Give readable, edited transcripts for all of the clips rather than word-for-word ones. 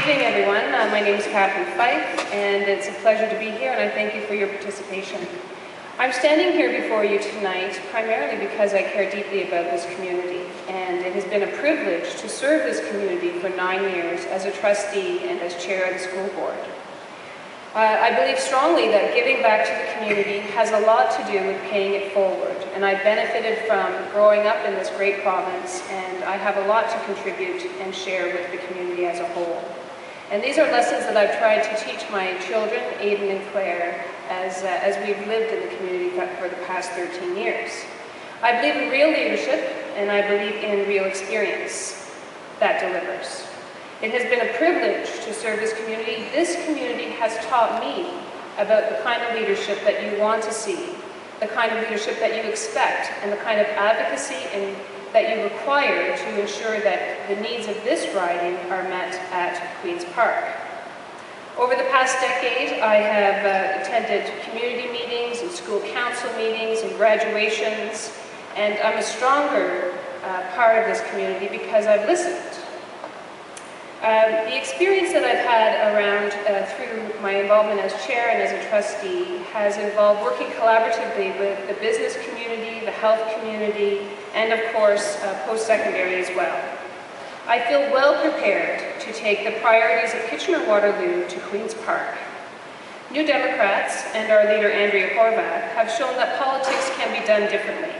evening, everyone. My name is Fife, and it's a pleasure to be here, and I thank you for your participation. I'm standing here before you tonight primarily because I care deeply about this community, and it has been a privilege to serve this community for 9 years as a trustee and as chair of the school board. I believe strongly that giving back to the community has a lot to do with paying it forward, and I benefited from growing up in this great province, and I have a lot to contribute and share with the community as a whole. And these are lessons that I've tried to teach my children, Aidan and Claire, as we've lived in the community for the past 13 years. I believe in real leadership, and I believe in real experience that delivers. It has been a privilege to serve this community. This community has taught me about the kind of leadership that you want to see, the kind of leadership that you expect, and the kind of advocacy that you require to ensure that the needs of this riding are met at Queen's Park. Over the past decade, I have attended community meetings and school council meetings and graduations, and I'm a stronger part of this community because I've listened. The experience that I've had around through my involvement as chair and as a trustee has involved working collaboratively with the business community, the health community, and of course post-secondary as well. I feel well prepared to take the priorities of Kitchener-Waterloo to Queen's Park. New Democrats and our leader Andrea Horvath have shown that politics can be done differently.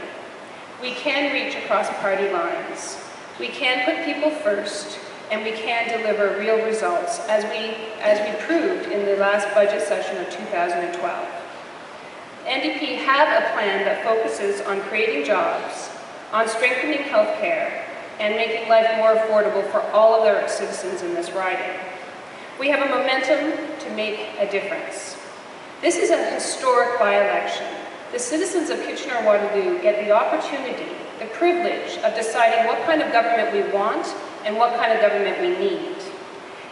We can reach across party lines. We can put people first, and we can deliver real results, as we proved in the last budget session of 2012. NDP have a plan that focuses on creating jobs, on strengthening healthcare, and making life more affordable for all of our citizens in this riding. We have a momentum to make a difference. This is a historic by-election. The citizens of Kitchener-Waterloo get the opportunity, the privilege of deciding what kind of government we want and what kind of government we need.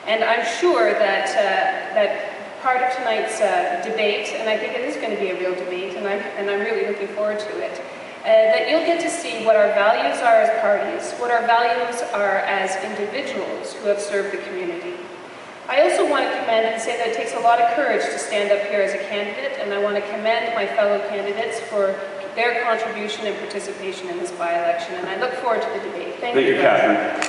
And I'm sure that part of tonight's debate, and I think it is going to be a real debate, and I'm really looking forward to it, that you'll get to see what our values are as parties, what our values are as individuals who have served the community. I also want to commend and say that it takes a lot of courage to stand up here as a candidate, and I want to commend my fellow candidates for their contribution and participation in this by-election, and I look forward to the debate. Thank you, Catherine.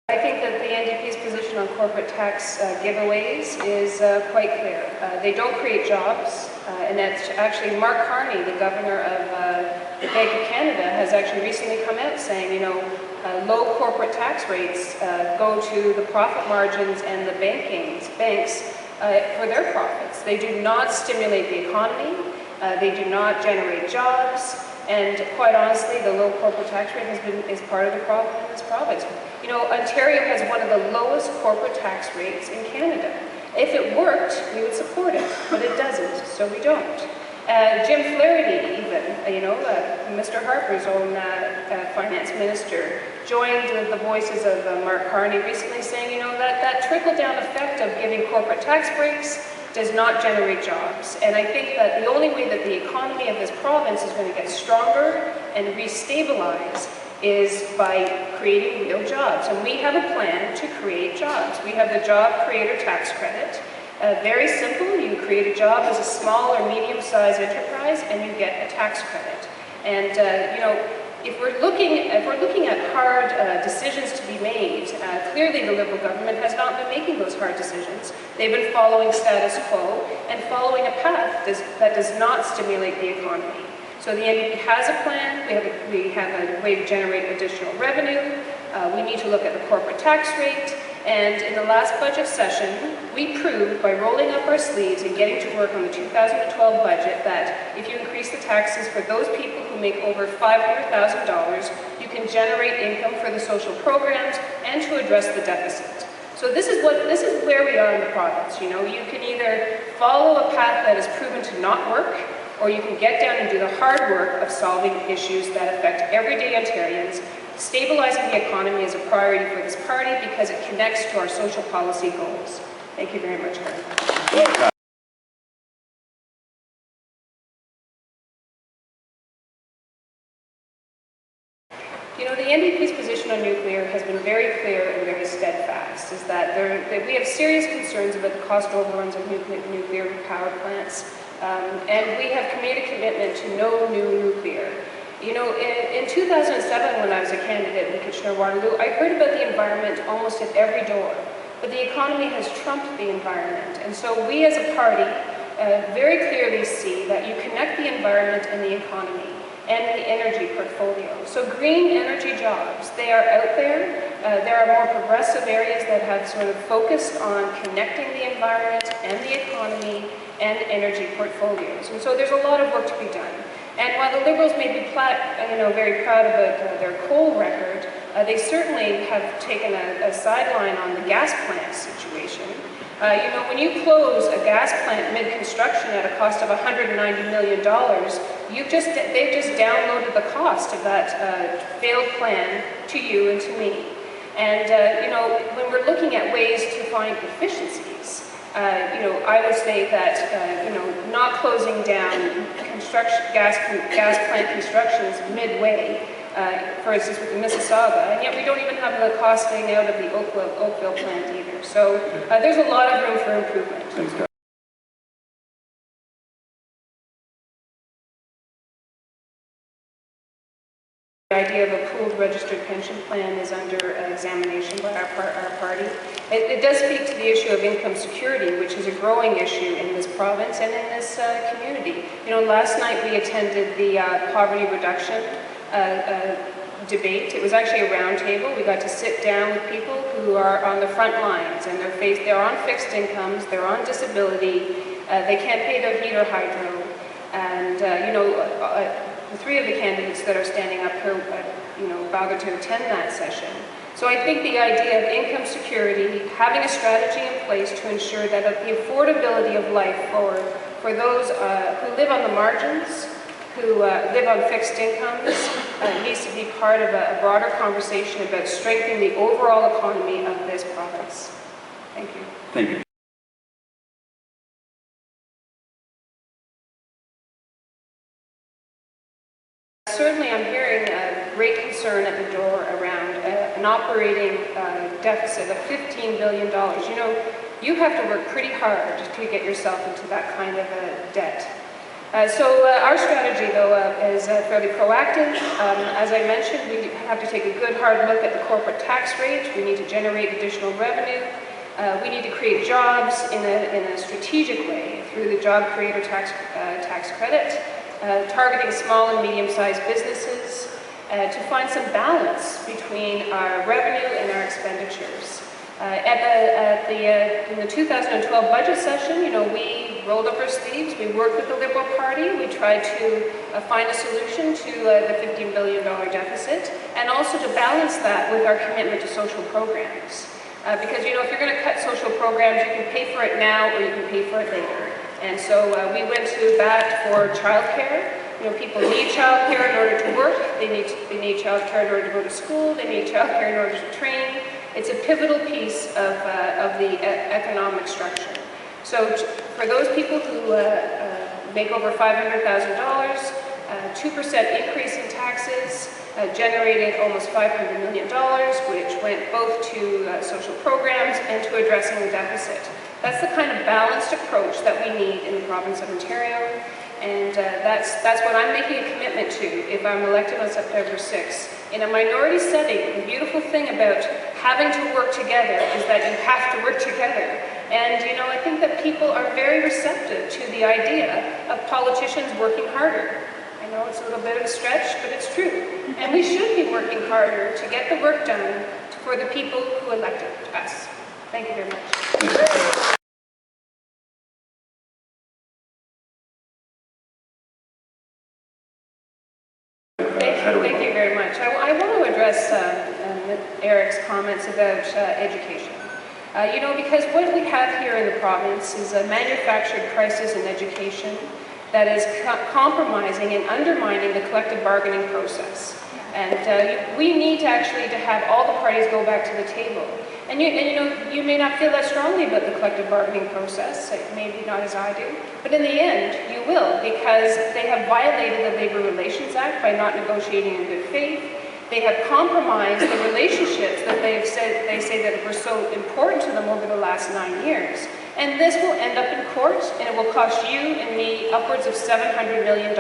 I think that the NDP's position on corporate tax giveaways is quite clear. They don't create jobs, and that's actually Mark Carney, the governor of the Bank of Canada, has actually recently come out saying, you know, low corporate tax rates go to the profit margins and the banks for their profits. They do not stimulate the economy, they do not generate jobs, and quite honestly, the low corporate tax rate is part of the problem in this province. You know, Ontario has one of the lowest corporate tax rates in Canada. If it worked, we would support it, but it doesn't, so we don't. Jim Flaherty, even, you know, Mr. Harper's own finance minister, joined the voices of Mark Carney recently saying, you know, that trickle-down effect of giving corporate tax breaks does not generate jobs. And I think that the only way that the economy of this province is going to get stronger and restabilize is by creating real jobs. And we have a plan to create jobs. We have the Job Creator Tax Credit. Very simple, you create a job as a small or medium-sized enterprise and you get a tax credit. And you know, if we're looking at hard decisions to be made, clearly the Liberal government has not been making those hard decisions. They've been following status quo and following a path that does not stimulate the economy. So the NDP has a plan, we have a way to generate additional revenue, we need to look at the corporate tax rate, and in the last budget session, we proved by rolling up our sleeves and getting to work on the 2012 budget that if you increase the taxes for those people who make over $500,000, you can generate income for the social programs and to address the deficit. So this is where we are in the province. You know, you can either follow a path that is proven to not work, or you can get down and do the hard work of solving issues that affect everyday Ontarians. Stabilizing the economy is a priority for this party because it connects to our social policy goals. Thank you very much, Karen. You know, the NDP's position on nuclear has been very clear and very steadfast, is that we have serious concerns about the cost overruns of nuclear power plants, and we have made a commitment to no new nuclear. You know, in 2007, when I was a candidate in Kitchener-Waterloo, I heard about the environment almost at every door, but the economy has trumped the environment, and so we as a party very clearly see that you connect the environment and the economy and the energy portfolio. So green energy jobs, they are out there. There are more progressive areas that have sort of focused on connecting the environment and the economy and energy portfolios. And so there's a lot of work to be done. And while the Liberals may be very proud about their coal record, they certainly have taken a sideline on the gas plant situation. You know, when you close a gas plant mid-construction at a cost of $190 million, they've just downloaded the cost of that failed plan to you and to me. And you know, when we're looking at ways to find efficiencies, you know, I would say that you know, not closing down gas plant constructions midway. For instance, with the Mississauga, and yet we don't even have the costing out of the Oakville plant either. So there's a lot of room for improvement. Thanks, Doug. The idea of a pooled registered pension plan is under examination by our party. It does speak to the issue of income security, which is a growing issue in this province and in this community. You know, last night we attended the poverty reduction debate. It was actually a round table. We got to sit down with people who are on the front lines, and they're on fixed incomes, they're on disability, they can't pay their heat or hydro, and you know, the three of the candidates that are standing up here, you know, vowed to attend that session. So I think the idea of income security, having a strategy in place to ensure that the affordability of life for those who live on the margins, who live on fixed incomes, needs to be part of a broader conversation about strengthening the overall economy of this province. Thank you. Thank you. Certainly I'm hearing great concern at the door around an operating deficit of $15 billion. You know, you have to work pretty hard to get yourself into that kind of debt. So our strategy, though, is fairly proactive. As I mentioned, we have to take a good hard look at the corporate tax rate. We need to generate additional revenue. We need to create jobs in a strategic way through the job creator tax credit, targeting small and medium-sized businesses, to find some balance between our revenue and our expenditures. In the 2012 budget session, you know, we rolled up our sleeves, we worked with the Liberal Party, we tried to find a solution to the $15 billion deficit, and also to balance that with our commitment to social programs. Because, you know, if you're going to cut social programs, you can pay for it now or you can pay for it later. And so we went to bat for childcare. You know, people need childcare in order to work, they need childcare in order to go to school, they need childcare in order to train. It's a pivotal piece of the economic structure. So for those people who make over $500,000, 2% increase in taxes generated almost $500 million, which went both to social programs and to addressing the deficit. That's the kind of balanced approach that we need in the province of Ontario, and that's what I'm making a commitment to if I'm elected on September 6th. In a minority setting, the beautiful thing about having to work together is that you have to work together. And, you know, I think that people are very receptive to the idea of politicians working harder. I know it's a little bit of a stretch, but it's true. And we should be working harder to get the work done for the people who elected us. Thank you very much. Thank you very much. I want to address Eric's comments about education. You know, because what we have here in the province is a manufactured crisis in education that is compromising and undermining the collective bargaining process. And we need to have all the parties go back to the table. And you know, you may not feel that strongly about the collective bargaining process, maybe not as I do, but in the end, you will, because they have violated the Labour Relations Act by not negotiating in good faith. They They have compromised the relationships that they say that were so important to them over the last 9 years. And this will end up in court, and it will cost you and me upwards of $700 million.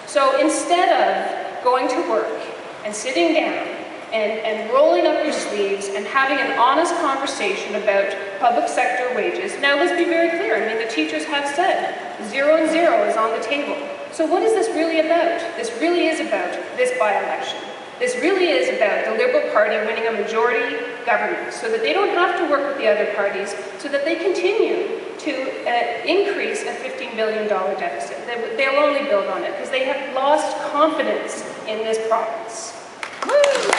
So instead of going to work and sitting down and rolling up your sleeves and having an honest conversation about public sector wages, now let's be very clear. I mean, the teachers have said 0 and 0 is on the table. So what is this really about? This really is about this by-election. This really is about the Liberal Party winning a majority government so that they don't have to work with the other parties, so that they continue to increase a $15 billion deficit. They'll only build on it because they have lost confidence in this province. Woo!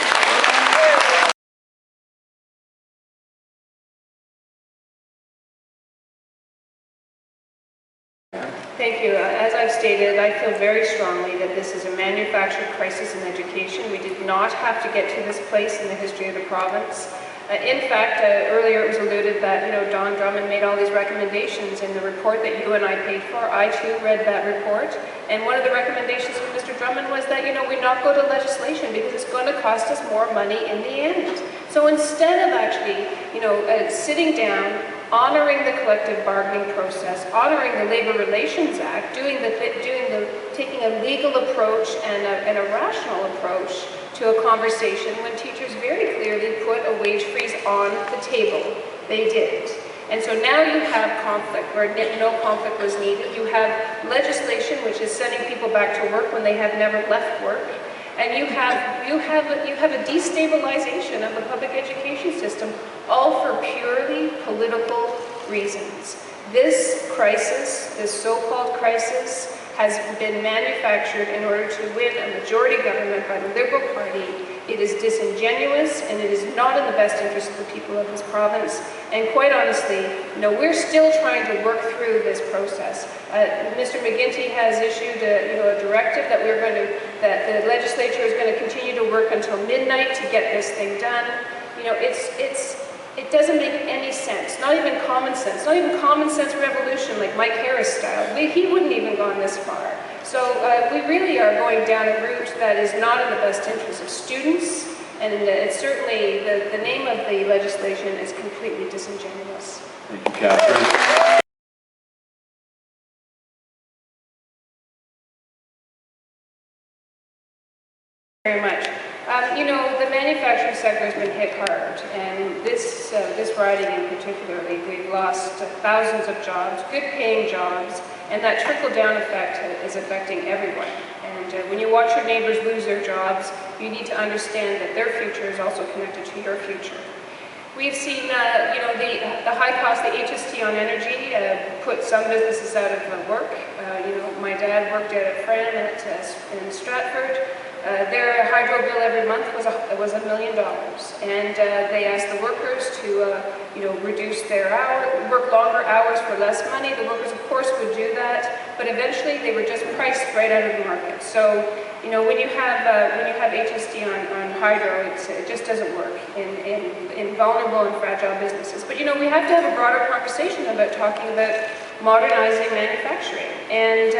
Thank you. As I've stated, I feel very strongly that this is a manufactured crisis in education. We did not have to get to this place in the history of the province. In fact, earlier it was alluded that, Don Drummond made all these recommendations in the report that you and I paid for. I too read that report, and one of the recommendations from Mr. Drummond was that, we not go to legislation because it's going to cost us more money in the end. So instead of actually, sitting down, honoring the collective bargaining process, honoring the Labour Relations Act, taking a legal approach and a rational approach to a conversation when teachers very clearly put a wage freeze on the table. They did. And so now you have conflict where no conflict was needed. You have legislation which is sending people back to work when they have never left work. And you have a destabilization of the public education system, all for purely political reasons. This crisis, this so-called crisis, has been manufactured in order to win a majority government by the Liberal Party. It is disingenuous, and it is not in the best interest of the people of this province. And quite honestly, we're still trying to work through this process. Mr. McGuinty has issued a directive that that the legislature is going to continue to work until midnight to get this thing done. It doesn't make any sense, not even common sense revolution like Mike Harris style. He wouldn't even gone this far. So we really are going down a route that is not in the best interest of students, and it's certainly, the name of the legislation is completely disingenuous. Thank you, Catherine. Very much. The manufacturing sector has been hit hard, and this riding in particular, we've lost thousands of jobs, good-paying jobs, and that trickle-down effect is affecting everyone. And when you watch your neighbors lose their jobs, you need to understand that their future is also connected to your future. We've seen, the high cost, the HST on energy, put some businesses out of work. My dad worked at a Fran in Stratford. Their hydro bill every month was $1 million, and they asked the workers to, reduce their work longer hours for less money. The workers, of course, would do that, but eventually they were just priced right out of the market. So, when you have HST on hydro, it just doesn't work in vulnerable and fragile businesses. But we have to have a broader conversation about talking about modernizing manufacturing and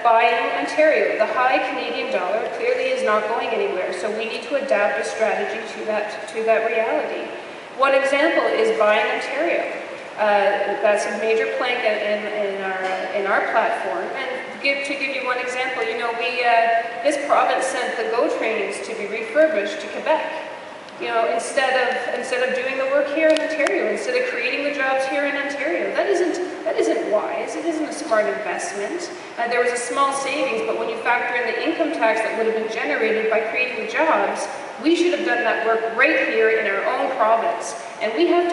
buying Ontario. The high Canadian dollar clearly is not going anywhere, so we need to adapt a strategy to that reality. One example is buying Ontario. That's a major plank in our platform. And to give you one example, this province sent the GO trains to be refurbished to Quebec. Instead of doing the work here in Ontario, instead of creating the jobs here in Ontario. That isn't wise. It isn't a smart investment. There was a small savings, but when you factor in the income tax that would have been generated by creating the jobs, we should have done that work right here in our own province. And we have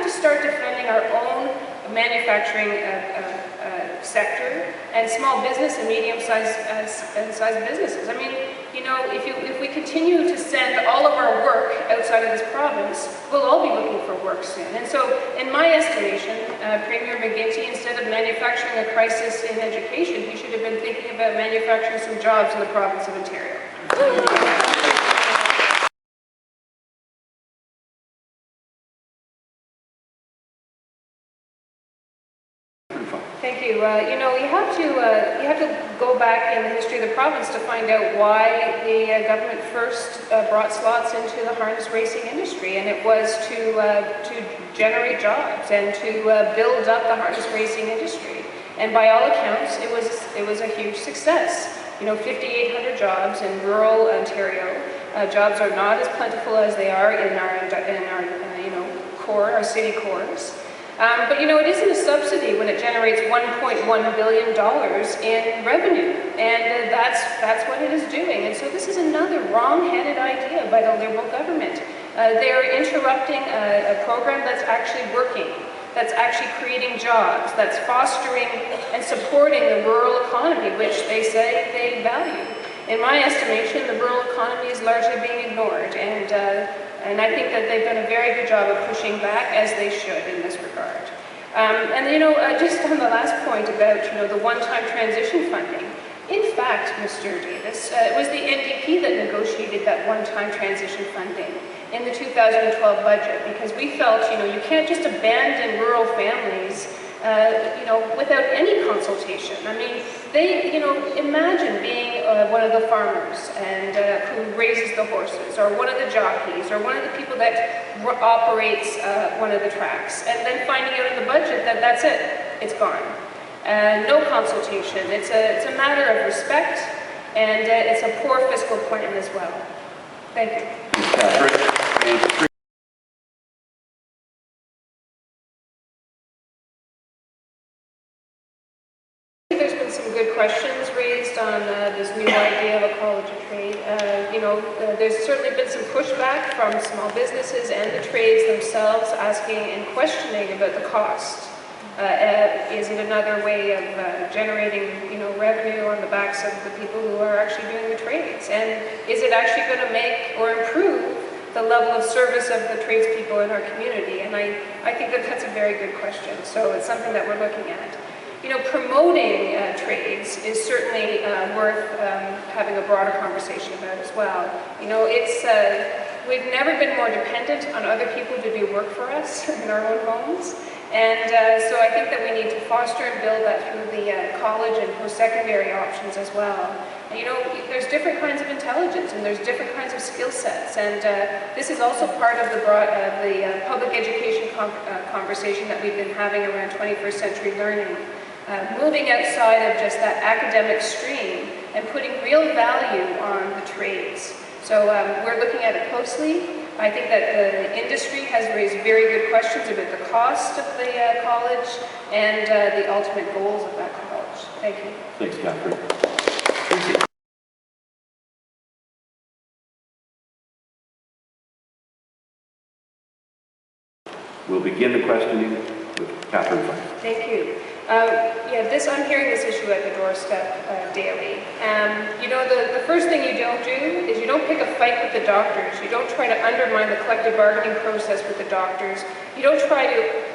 to start defending our own manufacturing sector and small business and medium-sized businesses. I mean, if we continue to send all of our work outside of this province, we'll all be looking for work soon. And so, in my estimation, Premier McGuinty, instead of manufacturing a crisis in education, he should have been thinking about manufacturing some jobs in the province of Ontario. Thank you. You have to go back in the history of the province to find out why the government first brought slots into the harness racing industry, and it was to generate jobs and to build up the harness racing industry. And by all accounts, it was a huge success. 5,800 jobs in rural Ontario. Jobs are not as plentiful as they are in our core, our city cores. But it isn't a subsidy when it generates $1.1 billion in revenue, and that's what it is doing. And so this is another wrong-headed idea by the Liberal government. They're interrupting a program that's actually working, that's actually creating jobs, that's fostering and supporting the rural economy, which they say they value. In my estimation, the rural economy is largely being ignored, and I think that they've done a very good job of pushing back, as they should in this regard. Just on the last point about the one-time transition funding, in fact, Mr. Davis, it was the NDP that negotiated that one-time transition funding in the 2012 budget, because we felt, you can't just abandon rural families, without any consultation. I mean, imagine being one of the farmers and who raises the horses, or one of the jockeys, or one of the people that operates one of the tracks, and then finding out in the budget that that's it, it's gone. No consultation. It's a matter of respect, and it's a poor fiscal plan as well. Thank you. There's been some good questions raised on this new idea of a college of trade. There's certainly been some pushback from small businesses and the trades themselves, asking and questioning about the cost. Is it another way of generating, revenue on the backs of the people who are actually doing the trades? And is it actually going to make or improve the level of service of the tradespeople in our community? And I think that that's a very good question. So it's something that we're looking at. Promoting trades is certainly worth having a broader conversation about as well. We've never been more dependent on other people to do work for us in our own homes. And so I think that we need to foster and build that through the college and post-secondary options as well. And, there's different kinds of intelligence, and there's different kinds of skill sets, and this is also part of the public education conversation that we've been having around 21st century learning. Moving outside of just that academic stream and putting real value on the trades. So we're looking at it closely. I think that the industry has raised very good questions about the cost of the college and the ultimate goals of that college. Thank you. Thanks, Catherine. We'll begin the questioning with Catherine Fife. Thank you. I'm hearing this issue at the doorstep daily. The first thing you don't do is you don't pick a fight with the doctors. You don't try to undermine the collective bargaining process with the doctors. You don't try to,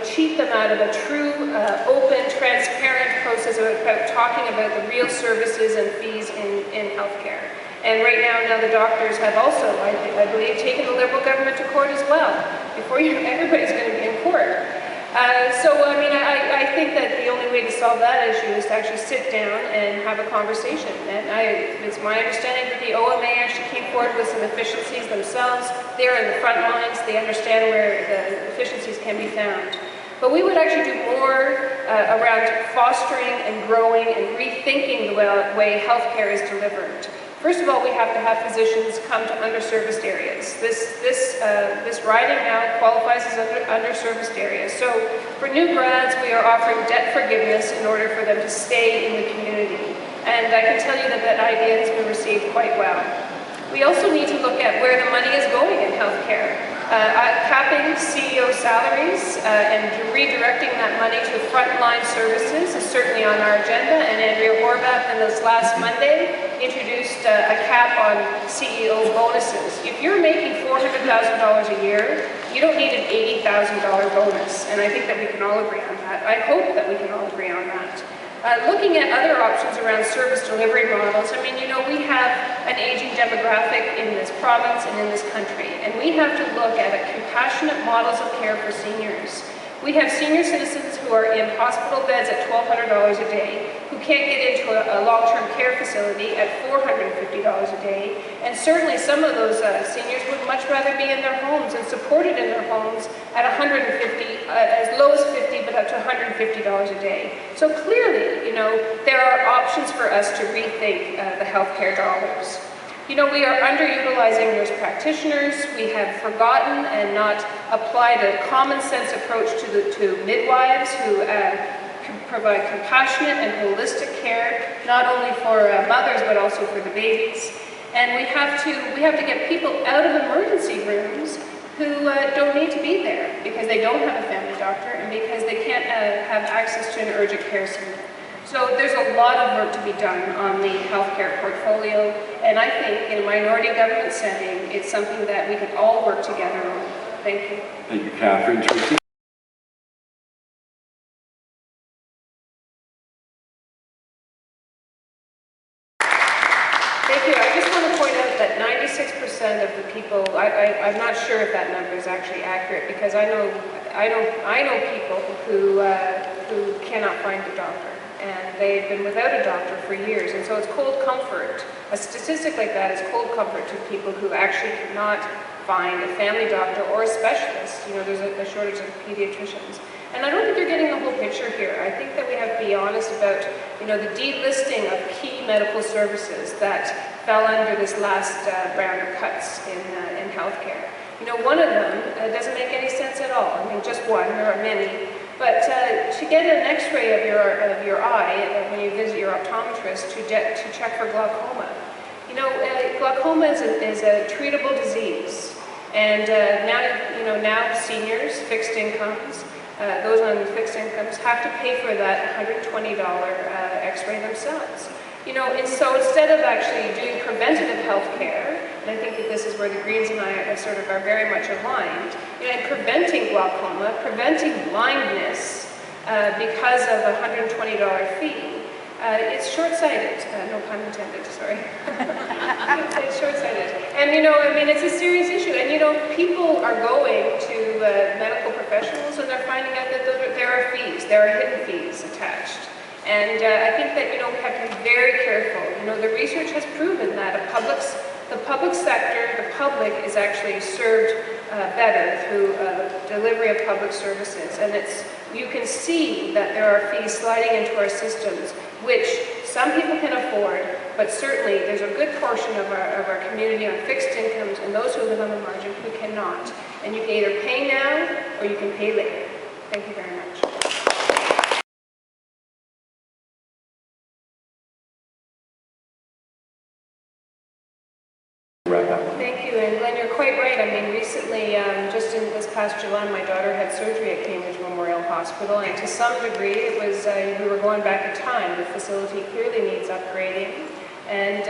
cheat them out of a true, open, transparent process about talking about the real services and fees in healthcare. And right now the doctors have also, I believe, taken the Liberal government to court as well. Everybody's going to be in court. I think that the only way to solve that issue is to actually sit down and have a conversation. And it's my understanding that the OMA actually came forward with some efficiencies themselves. They're in the front lines. They understand where the efficiencies can be found. But we would actually do more around fostering and growing and rethinking the way healthcare is delivered. First of all, we have to have physicians come to underserviced areas. This riding now qualifies as underserviced areas. So for new grads, we are offering debt forgiveness in order for them to stay in the community. And I can tell you that that idea has been received quite well. We also need to look at where the money is going in healthcare. Capping CEO salaries and redirecting that money to frontline services is certainly on our agenda, and Andrea Horvath in this last Monday introduced a cap on CEO bonuses. If you're making $400,000 a year, you don't need an $80,000 bonus, and I think that we can all agree on that. I hope that we can all agree on that. Looking at other options around service delivery models, we have an aging demographic in this province and in this country, and we have to look at compassionate models of care for seniors. We have senior citizens who are in hospital beds at $1,200 a day, who can't get into a long-term care facility at $450 a day, and certainly some of those seniors would much rather be in their homes and supported in their homes at $150, as low as $50, but up to $150 a day. So clearly, you know, there are options for us to rethink the healthcare dollars. You know, we are underutilizing nurse practitioners. We have forgotten and not applied a common sense approach to midwives who provide compassionate and holistic care, not only for mothers but also for the babies. And we have to get people out of emergency rooms who don't need to be there because they don't have a family doctor and because they can't have access to an urgent care center. So there's a lot of work to be done on the healthcare portfolio, and I think in a minority government setting, it's something that we can all work together on. Thank you. Thank you, Catherine. Tracy? Thank you. I just want to point out that 96% of the people, I'm not sure if that number is actually accurate, because I know people who cannot find a doctor. And they've been without a doctor for years, and so it's cold comfort. A statistic like that is cold comfort to people who actually cannot find a family doctor or a specialist. You know, there's a shortage of pediatricians. And I don't think you're getting the whole picture here. I think that we have to be honest about, you know, the delisting of key medical services that fell under this last round of cuts in healthcare. You know, one of them doesn't make any sense at all. I mean, just one, there are many. But to get an X-ray of your eye when you visit your optometrist to check for glaucoma, you know, glaucoma is a treatable disease, and now seniors, fixed incomes, those on fixed incomes have to pay for that $120 X-ray themselves. You know, and so instead of actually doing preventative health care, and I think that this is where the Greens and I are very much aligned, you know, in preventing glaucoma, preventing blindness because of a $120 fee, it's short-sighted. No pun intended, sorry. It's short-sighted. And, you know, I mean, it's a serious issue. And, you know, people are going to medical professionals and they're finding out that there are fees, there are hidden fees attached. And I think that, you know, we have to be very careful. You know, the research has proven that the public sector, the public is actually served better through delivery of public services. And you can see that there are fees sliding into our systems, which some people can afford, but certainly there's a good portion of our community on fixed incomes and those who live on the margin who cannot. And you can either pay now or you can pay later. Thank you very much. Thank you, and Glenn, you're quite right. I mean, recently, just in this past July, my daughter had surgery at Cambridge Memorial Hospital, and to some degree, it was we were going back in time. The facility clearly needs upgrading, and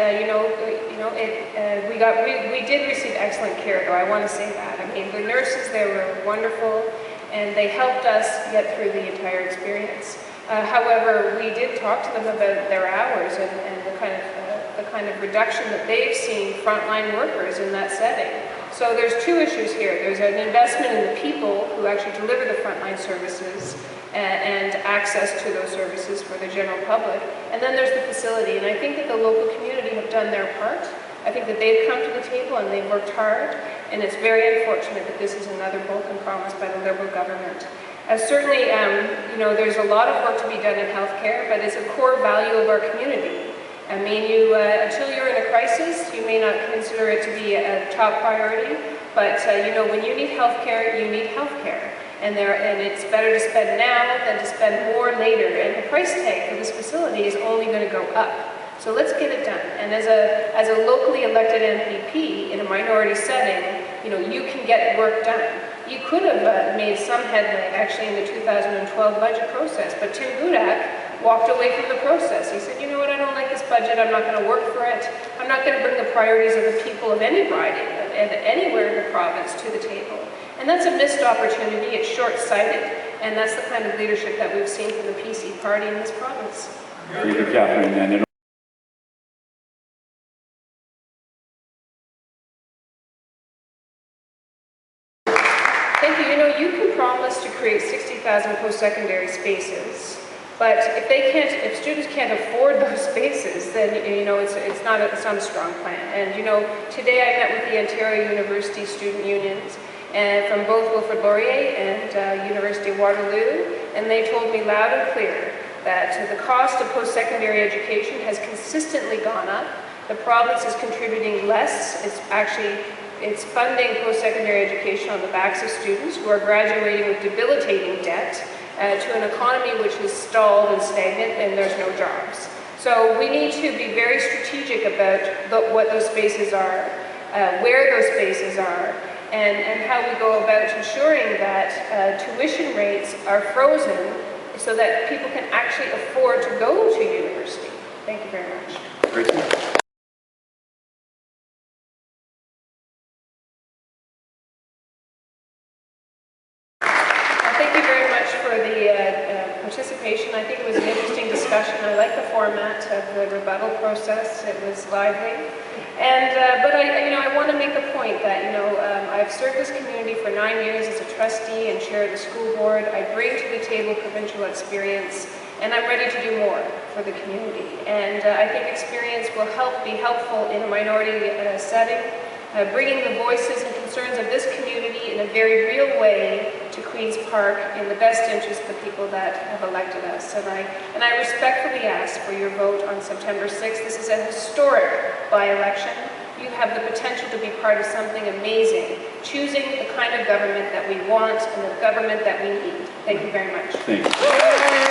we did receive excellent care, though. I want to say that. I mean, the nurses there were wonderful, and they helped us get through the entire experience. However, we did talk to them about their hours and the kind of reduction that they've seen frontline workers in that setting. So there's two issues here. There's an investment in the people who actually deliver the frontline services and access to those services for the general public. And then there's the facility. And I think that the local community have done their part. I think that they've come to the table and they've worked hard. And it's very unfortunate that this is another broken promise by the Liberal government. Certainly, there's a lot of work to be done in healthcare, but it's a core value of our community. I mean, until you're in a crisis, you may not consider it to be a top priority, but when you need healthcare, you need healthcare. And it's better to spend now than to spend more later. And the price tag for this facility is only going to go up. So let's get it done. And as a locally elected NDP in a minority setting, you can get work done. You could have made some headway actually in the 2012 budget process, but Tim Budak walked away from the process. He said, you know what, I don't like this budget, I'm not going to work for it, I'm not going to bring the priorities of the people of any riding and anywhere in the province to the table. And that's a missed opportunity, it's short-sighted, and that's the kind of leadership that we've seen from the PC party in this province. Thank you, Catherine. Thank you. You know, you can promise to create 60,000 post-secondary spaces, but if students can't afford those spaces, then it's not a strong plan. And today I met with the Ontario University student unions, and from both Wilfrid Laurier and University of Waterloo, and they told me loud and clear that the cost of post-secondary education has consistently gone up. The province is contributing less. It's funding post-secondary education on the backs of students who are graduating with debilitating debt to an economy which is stalled and stagnant, and there's no jobs. So we need to be very strategic about what those spaces are, where those spaces are, and how we go about ensuring that tuition rates are frozen so that people can actually afford to go to university. Thank you very much. Great. Thank you very much for the participation. I think it was an interesting discussion. I like the format of the rebuttal process. It was lively. But I want to make the point that, I've served this community for 9 years as a trustee and chair of the school board. I bring to the table provincial experience, and I'm ready to do more for the community. And I think experience will be helpful in a minority setting, bringing the voices and concerns of this community in a very real way to Queen's Park in the best interest of the people that have elected us. And I respectfully ask for your vote on September 6th. This is a historic by-election. You have the potential to be part of something amazing, choosing the kind of government that we want and the government that we need. Thank you very much. Thank you.